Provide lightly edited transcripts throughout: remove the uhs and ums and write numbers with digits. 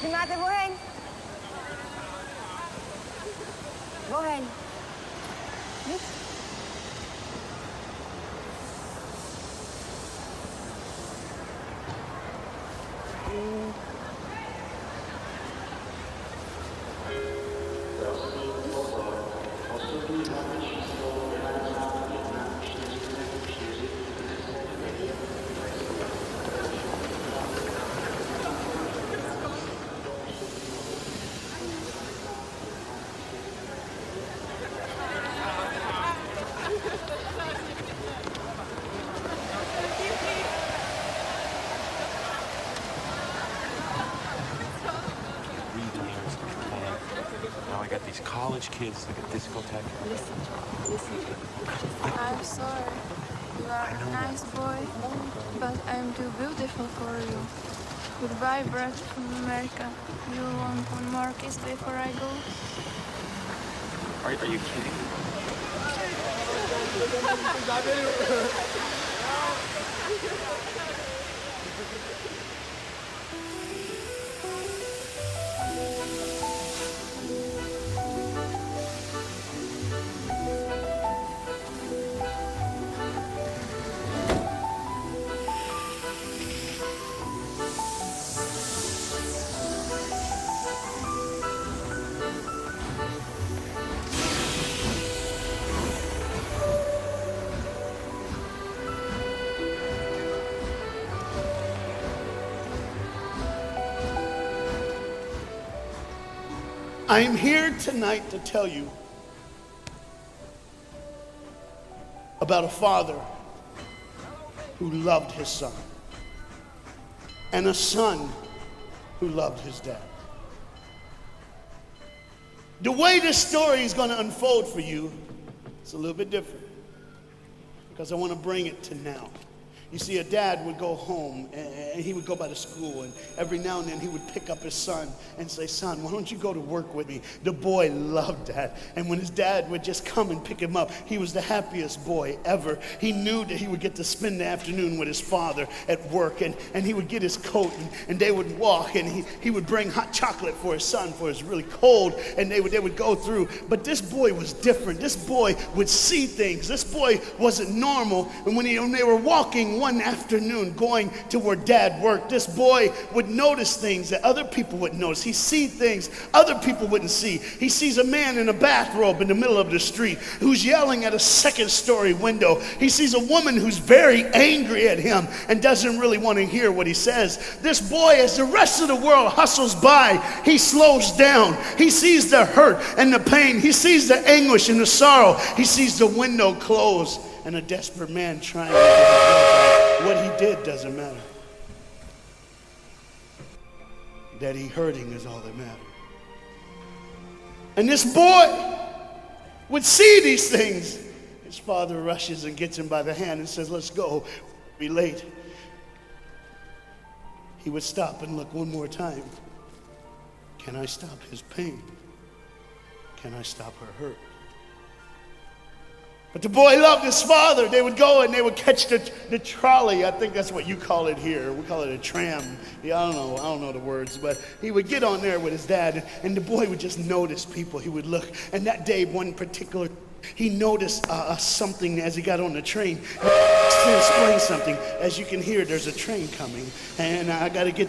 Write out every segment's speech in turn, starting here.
Renate, wohin? Wohin? Nichts? Now I got these college kids like a discotheque. Listen. I'm sorry. You are a nice boy, but I'm too beautiful for you. Goodbye, Brad from America. You want one more kiss before I go? Are you kidding? I'm here tonight to tell you about a father who loved his son and a son who loved his dad. The way this story is going to unfold for you is a little bit different because I want to bring it to now. You see, a dad would go home and he would go by the school, and every now and then he would pick up his son and say, "Son, why don't you go to work with me?" The boy loved that. And when his dad would just come and pick him up, he was the happiest boy ever. He knew that he would get to spend the afternoon with his father at work, and he would get his coat and they would walk, and he would bring hot chocolate for his son, for it's really cold, and they would go through. But this boy was different. This boy would see things. This boy wasn't normal. And when they were walking one afternoon going to where dad worked, this boy would notice things that other people wouldn't notice. He see things other people wouldn't see. He sees a man in a bathrobe in the middle of the street who's yelling at a second-story window. He sees a woman who's very angry at him and doesn't really want to hear what he says. This boy, as the rest of the world hustles by, he slows down. He sees the hurt and the pain. He sees the anguish and the sorrow. He sees the window close and a desperate man trying to get it. What he did doesn't matter. That he hurting is all that matters. And this boy would see these things. His father rushes and gets him by the hand and says, "Let's go. We'll be late." He would stop and look one more time. Can I stop his pain? Can I stop her hurt? But the boy loved his father. They would go and they would catch the trolley. I think that's what you call it here. We call it a tram. Yeah, I don't know the words, but he would get on there with his dad, and the boy would just notice people. He would look, and that day, one particular, he noticed something as he got on the train. To explain something, as you can hear, there's a train coming, and I got to get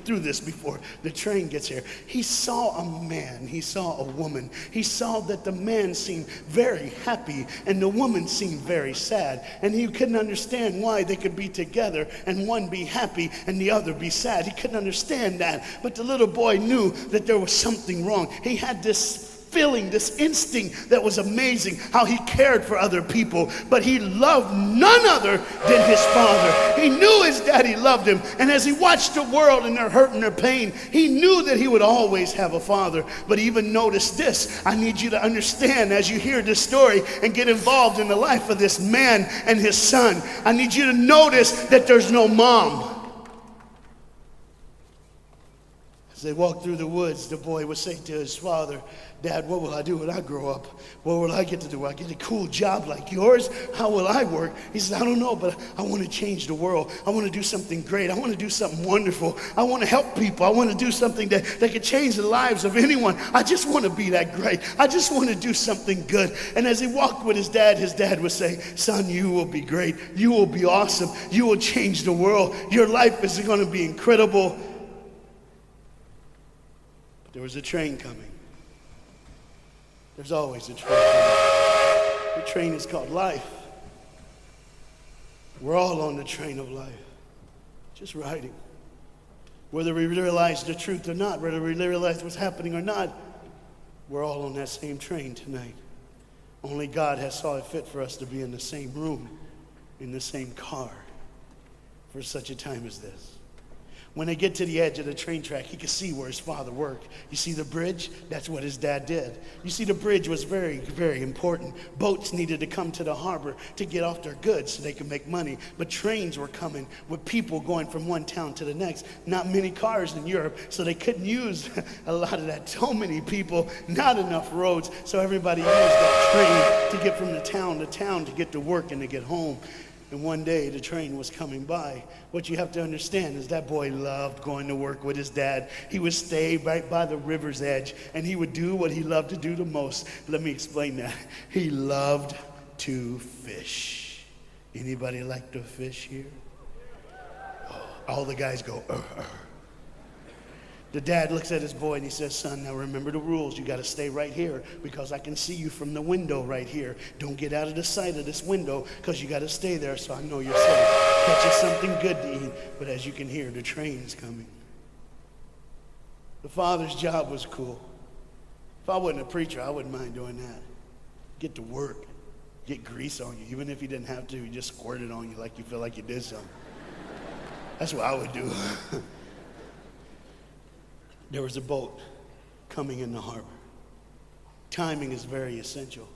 through this before the train gets here. He saw a man, he saw a woman. He saw that the man seemed very happy and the woman seemed very sad, and he couldn't understand why they could be together and one be happy and the other be sad. He couldn't understand that, but the little boy knew that there was something wrong. He had this feeling, this instinct that was amazing, how he cared for other people, but he loved none other than his father. He knew his daddy loved him, and as he watched the world and their hurt and their pain, he knew that he would always have a father. But even notice this, I need you to understand as you hear this story and get involved in the life of this man and his son, I need you to notice that there's no mom. As they walked through the woods, the boy would say to his father, Dad, what will I do when I grow up? What will I get to do? Will I get a cool job like yours? How will I work? He says, I don't know, but I want to change the world. I want to do something great. I want to do something wonderful. I want to help people. I want to do something that could change the lives of anyone. I just want to be that great. I just want to do something good. And as he walked with his dad would say, son, you will be great. You will be awesome. You will change the world. Your life is going to be incredible. But there was a train coming. There's always a train coming. The train is called life. We're all on the train of life, just riding. Whether we realize the truth or not, whether we realize what's happening or not, we're all on that same train tonight. Only God has saw it fit for us to be in the same room, in the same car, for such a time as this. When they get to the edge of the train track, he could see where his father worked. You see the bridge? That's what his dad did. You see, the bridge was very, very important. Boats needed to come to the harbor to get off their goods so they could make money. But trains were coming with people going from one town to the next. Not many cars in Europe, so they couldn't use a lot of that. So many people, not enough roads, so everybody used that train to get from the town to town to get to work and to get home. And one day the train was coming by. What you have to understand is that boy loved going to work with his dad. He would stay right by the river's edge, and he would do what he loved to do the most. Let me explain that. He loved to fish. Anybody like to fish here? Oh, all the guys go, The dad looks at his boy and he says, son, now remember the rules. You got to stay right here because I can see you from the window right here. Don't get out of the sight of this window because you got to stay there so I know you're safe. Catch you something good to eat. But as you can hear, the train's coming. The father's job was cool. If I wasn't a preacher, I wouldn't mind doing that. Get to work. Get grease on you. Even if you didn't have to, you just squirt it on you like you feel like you did something. That's what I would do. There was a boat coming in the harbor. Timing is very essential.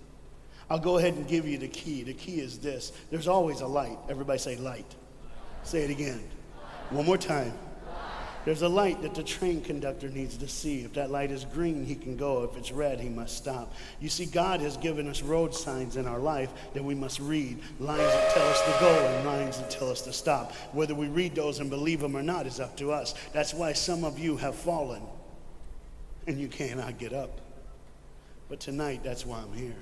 I'll go ahead and give you the key. The key is this. There's always a light. Everybody say light. Say it again. One more time. There's a light that the train conductor needs to see. If that light is green, he can go. If it's red, he must stop. You see, God has given us road signs in our life that we must read. Lines that tell us to go and lines that tell us to stop. Whether we read those and believe them or not is up to us. That's why some of you have fallen and you cannot get up. But tonight, that's why I'm here.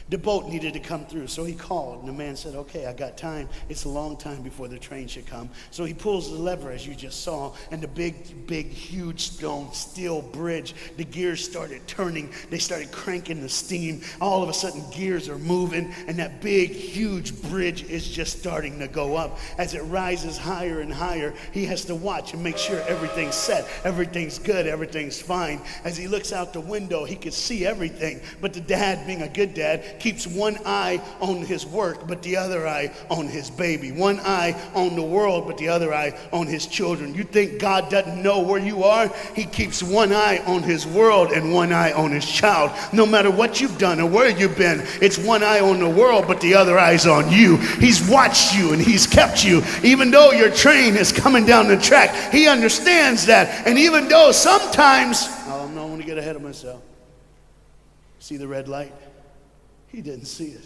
The boat needed to come through, so he called, and the man said, okay, I got time. It's a long time before the train should come. So he pulls the lever, as you just saw, and the big, huge stone steel bridge, the gears started turning. They started cranking the steam. All of a sudden, gears are moving, and that big, huge bridge is just starting to go up. As it rises higher and higher, he has to watch and make sure everything's set, everything's good, everything's fine. As he looks out the window, he could see everything, but the dad, being a good dad, keeps one eye on his work, but the other eye on his baby. One eye on the world, but the other eye on his children. You think God doesn't know where you are? He keeps one eye on his world and one eye on his child. No matter what you've done or where you've been, it's one eye on the world, but the other eye's on you. He's watched you and he's kept you. Even though your train is coming down the track, he understands that. And even though sometimes, I don't want to get ahead of myself. See the red light? He didn't see it.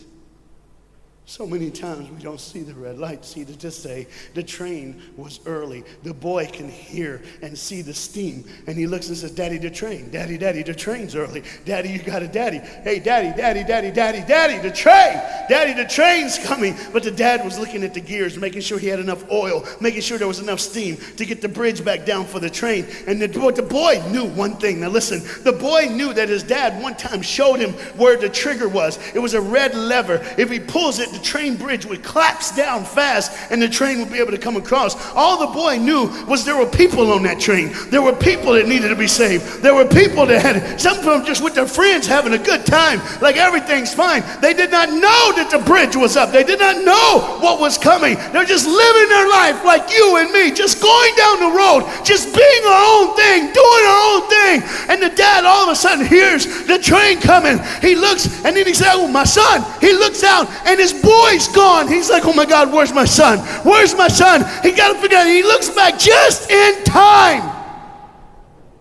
So many times we don't see the red light. See, to just say the train was early. The boy can hear and see the steam. And he looks and says, Daddy, the train. Daddy, the train's early. Daddy, you got a daddy. Hey, Daddy, the train. Daddy, the train's coming. But the dad was looking at the gears, making sure he had enough oil, making sure there was enough steam to get the bridge back down for the train. And the boy knew one thing. Now listen, the boy knew that his dad one time showed him where the trigger was. It was a red lever. If he pulls it the train bridge would collapse down fast and the train would be able to come across. All the boy knew was there were people on that train. There were people that needed to be saved. There were people that had, some of them just with their friends having a good time, like everything's fine. They did not know that the bridge was up. They did not know what was coming. They're just living their life like you and me, just going down the road, just being our own thing, doing our own thing. And the dad all of a sudden hears the train coming. He looks and then he said, oh, my son. He looks out and his boy's gone. He's like, oh my God, where's my son? Where's my son? He got to figure out. He looks back just in time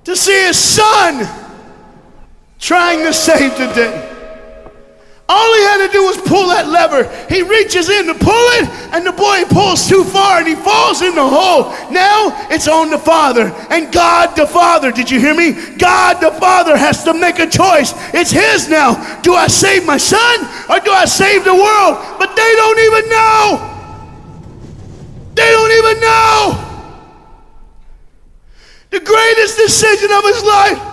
to see his son trying to save the day. All he had to do was pull that lever. He reaches in to pull it, and the boy pulls too far, and he falls in the hole. Now it's on the father. And God the Father, did you hear me? God the Father has to make a choice. It's his now. Do I save my son, or do I save the world? But they don't even know. They don't even know. The greatest decision of his life.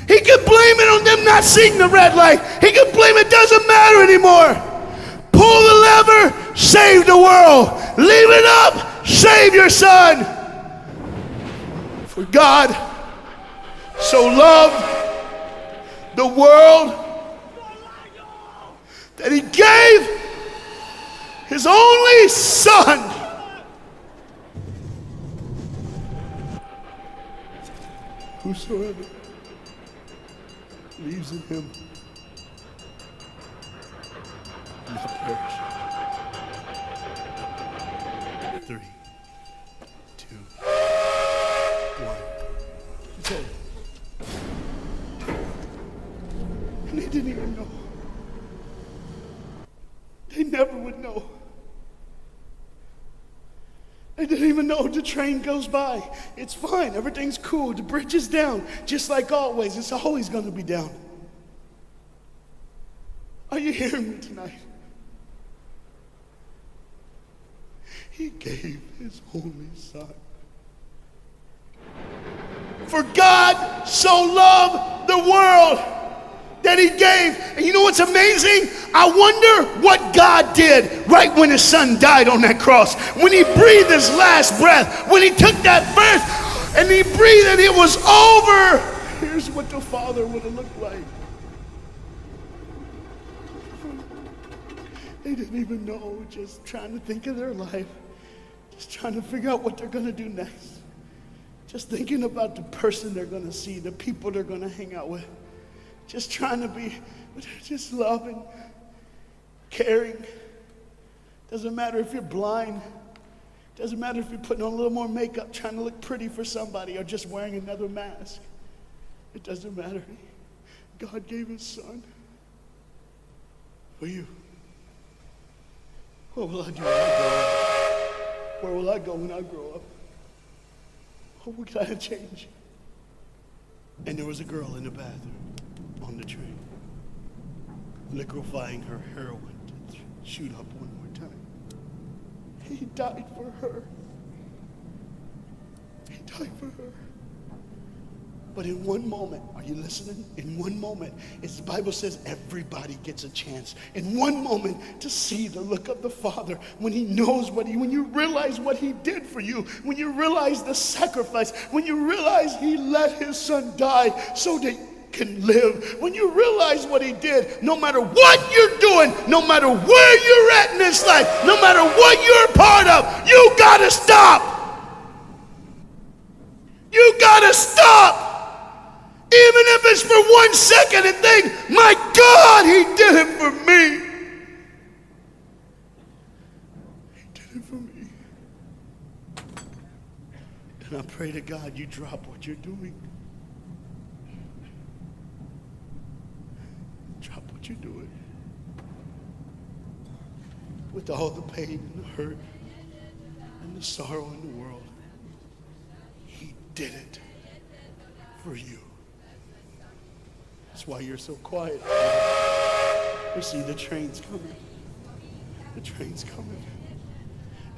He could blame it on them not seeing the red light. He could blame it doesn't matter anymore. Pull the lever, save the world. Leave it up, save your son. For God so loved the world that he gave his only son. Whosoever believes in him will not perish. 3, 2, 1. That's it. And they didn't even know. They never would know. They didn't even know. The train goes by. It's fine. Everything's cool. The bridge is down. Just like always. It's always going to be down. Are you hearing me tonight? He gave his only son. For God so loved the world that he gave. And you know what's amazing? I wonder what God did right when his son died on that cross. When he breathed his last breath. When he took that breath and he breathed and it was over. Here's what the Father would have looked like. They didn't even know, just trying to think of their life. Just trying to figure out what they're going to do next. Just thinking about the person they're going to see, the people they're going to hang out with. Just trying to be, just loving, caring. Doesn't matter if you're blind. Doesn't matter if you're putting on a little more makeup, trying to look pretty for somebody, or just wearing another mask. It doesn't matter. God gave his son for you. What will I do when I grow up? Where will I go when I grow up? What can I change? And there was a girl in the bathroom on the train, liquefying her heroin to shoot up one more time. He died for her. He died for her. But in one moment, are you listening? In one moment, as the Bible says, everybody gets a chance. In one moment to see the look of the Father when he knows when you realize what he did for you, when you realize the sacrifice, when you realize he let his son die so that you can live, when you realize what he did, no matter what you're doing, no matter where you're at in this life, no matter what you're a part of, you gotta stop. You gotta stop. Even if it's for 1 second and think, my God, he did it for me. He did it for me. And I pray to God you drop what you're doing. Drop what you're doing. With all the pain and the hurt and the sorrow in the world, he did it for you. That's why you're so quiet. You see, the train's coming. The train's coming.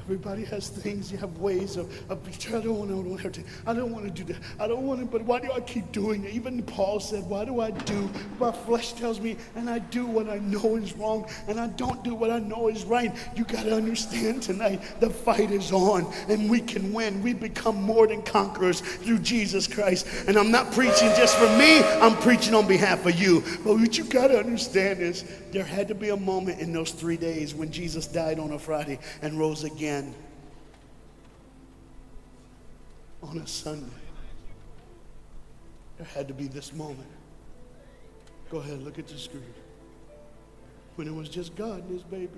Everybody has things. You have ways of I don't want to. I don't want to do that. I don't want to, but why do I keep doing it? Even Paul said, why do I do? My flesh tells me, and I do what I know is wrong, and I don't do what I know is right. You got to understand tonight, the fight is on, and we can win. We become more than conquerors through Jesus Christ. And I'm not preaching just for me. I'm preaching on behalf of you. But what you got to understand is there had to be a moment in those 3 days when Jesus died on a Friday and rose again on a Sunday. There had to be this moment. Go ahead, look at the screen. When it was just God and his baby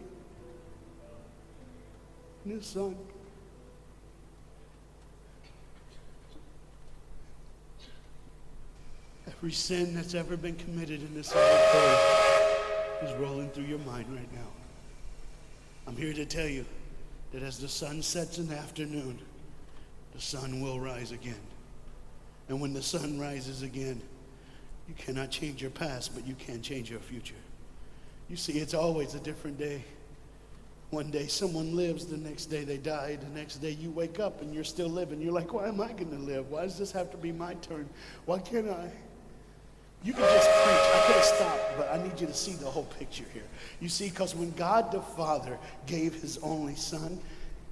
and his son. Every sin that's ever been committed in this earth is rolling through your mind right now. I'm here to tell you that as the sun sets in the afternoon, the sun will rise again. And when the sun rises again, you cannot change your past, but you can change your future. You see, it's always a different day. One day someone lives, the next day they die, the next day you wake up and you're still living. You're like, why am I going to live? Why does this have to be my turn? Why can't I? You can just preach. I could have stopped, but I need you to see the whole picture here. You see, because when God the Father gave his only son,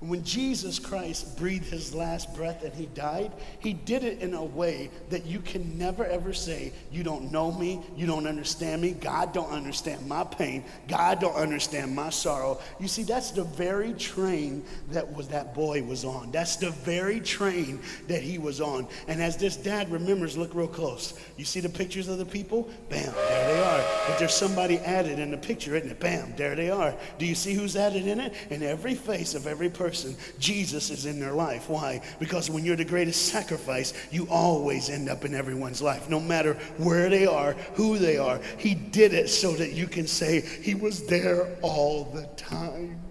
when Jesus Christ breathed his last breath and he died, he did it in a way that you can never ever say, you don't know me, you don't understand me, God don't understand my pain, God don't understand my sorrow. You see, that's the very train that boy was on. That's the very train that he was on. And as this dad remembers, look real close. You see the pictures of the people? Bam, there they are. But there's somebody added in the picture, isn't it? Bam, there they are. Do you see who's added in it? In every face of every person, Jesus is in their life. Why? Because when you're the greatest sacrifice, you always end up in everyone's life, no matter where they are, who they are. He did it so that you can say he was there all the time,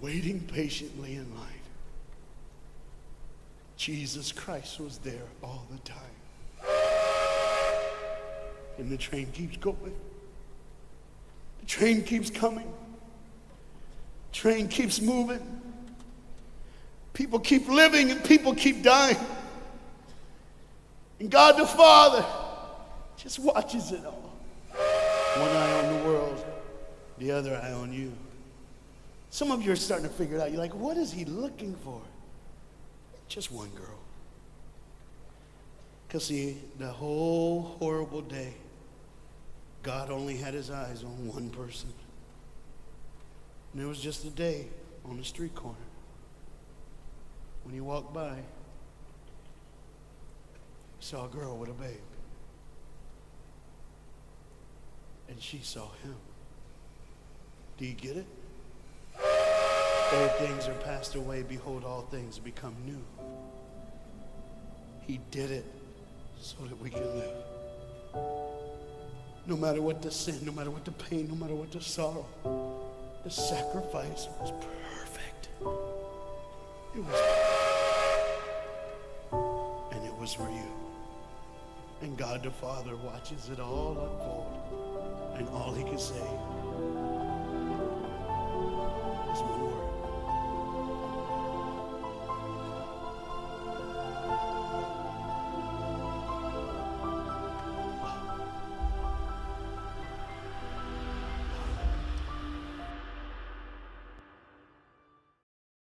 waiting patiently in line. Jesus Christ was there all the time. And the train keeps going. The train keeps coming. Train keeps moving. People keep living and people keep dying. And God the Father just watches it all. One eye on the world, the other eye on you. Some of you are starting to figure it out. You're like, what is he looking for? Just one girl. Because see, the whole horrible day, God only had his eyes on one person. And it was just a day on the street corner. When he walked by, he saw a girl with a babe. And she saw him. Do you get it? Old things are passed away. Behold, all things become new. He did it so that we can live. No matter what the sin, no matter what the pain, no matter what the sorrow, the sacrifice was perfect. It was perfect. And it was for you. And God the Father watches it all unfold. And all he can say